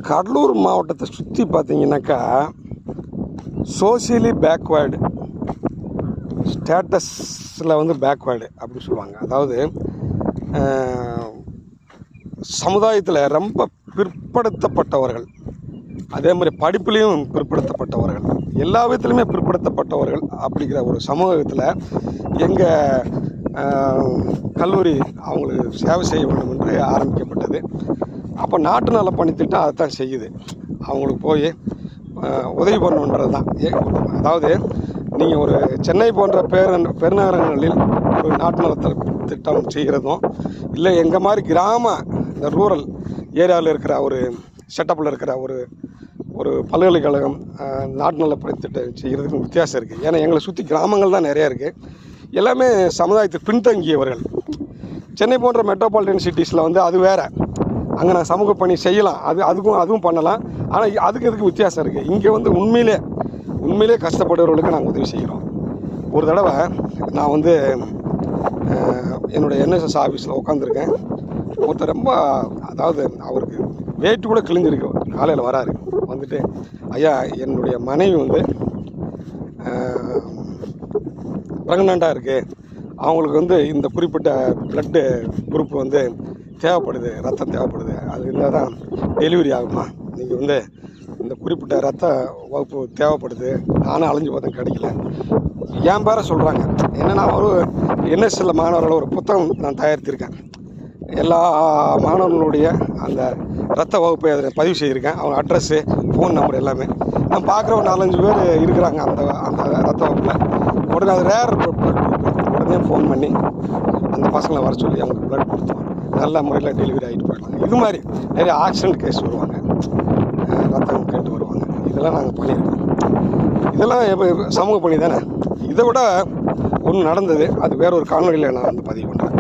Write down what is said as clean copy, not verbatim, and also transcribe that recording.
கடலூர் மாவட்டத்தை சுற்றி பார்த்தீங்கன்னாக்கா சோசியலி பேக்வேர்டு, ஸ்டேட்டஸில் வந்து பேக்வேர்டு அப்படின்னு சொல்லுவாங்க. அதாவது சமுதாயத்தில் ரொம்ப பிற்படுத்தப்பட்டவர்கள், அதே மாதிரி படிப்புலேயும் பிற்படுத்தப்பட்டவர்கள், எல்லா விதத்துலையுமே பிற்படுத்தப்பட்டவர்கள் அப்படிங்கிற ஒரு சமூகத்தில் எங்கள் கல்லூரி அவங்களுக்கு சேவை செய்ய வேண்டும் என்று ஆரம்பிக்கப்பட்டது. அப்போ நாட்டு நல பணித்திட்டம் அதை தான் செய்யுது. அவங்களுக்கு போய் உதவி பண்ணணுன்றது தான். அதாவது நீங்கள் ஒரு சென்னை போன்ற பெருநகரங்களில் ஒரு நாட்டு நல திட்டம் செய்கிறதும், இல்லை எங்கள் மாதிரி கிராம இந்த ரூரல் ஏரியாவில் இருக்கிற ஒரு செட்டப்பில் இருக்கிற ஒரு பல்கலைக்கழகம் நாட்டு நல பணித்திட்டம் செய்கிறதுக்கு வித்தியாசம் இருக்குது. ஏன்னா எங்களை சுற்றி கிராமங்கள் தான் நிறையா இருக்குது. எல்லாமே சமுதாயத்தில் பின்தங்கியவர்கள். சென்னை போன்ற மெட்ரோபாலிட்டன் சிட்டிஸில் வந்து அது வேறு, அங்கே நான் சமூக பணி செய்யலாம், அதுவும் பண்ணலாம். ஆனால் அதுக்கு வித்தியாசம் இருக்குது. இங்கே வந்து உண்மையிலே கஷ்டப்படுறவர்களுக்கு நாங்கள் உதவி செய்கிறோம். ஒரு தடவை நான் வந்து என்னுடைய என்எஸ்எஸ் ஆஃபீஸில் உட்காந்துருக்கேன். ஒருத்தர் ரொம்ப, அதாவது அவருக்கு வெயிட்டு கூட கிழிஞ்சிருக்கு. காலையில் வராரு, வந்துட்டு ஐயா என்னுடைய மனைவி வந்து ப்ரெக்னெண்ட்டாக இருக்குது, அவங்களுக்கு வந்து இந்த குறிப்பிட்ட ப்ளட்டு குரூப் வந்து தேவைப்படுது, ரத்தம் தேவைப்படுது, அது இருந்தால் தான் டெலிவரி ஆகுமா, நீங்கள் வந்து இந்த குறிப்பிட்ட ரத்த வகுப்பு தேவைப்படுது, நானும் அலைஞ்சு பார்த்தேன் கிடைக்கல. என் பேரை சொல்கிறாங்க. என்னென்னா ஒரு என்எஸ்எல் மாணவர்கள் ஒரு புத்தகம் நான் தயாரித்திருக்கேன். எல்லா மாணவர்களுடைய அந்த ரத்த வகுப்பை அதில் பதிவு செய்திருக்கேன். அவங்க அட்ரஸ்ஸு, ஃபோன் நம்பர் எல்லாமே. நான் பார்க்குற ஒரு 4-5 பேர் இருக்கிறாங்க அந்த ரத்த வகுப்பில். உடனே அது ரேர் ப்ளட், உடனே ஃபோன் பண்ணி அந்த பசங்களை வர சொல்லி அவங்களுக்கு ப்ளட் கொடுத்தோம். நல்ல முறையில் டெலிவரி ஆகிட்டு போயிடலாம். இது மாதிரி நிறைய ஆக்சிடென்ட் கேஸ் வருவாங்க, ரத்தம் கேட்டு வருவாங்க. இதெல்லாம் நாங்கள் பண்ணியிருக்கோம். இதெல்லாம் சமூக பணி தானே. இதை விட ஒன்று நடந்தது, அது வேற ஒரு காணொலியில் நான் வந்து பதிவு பண்ணுறேன்.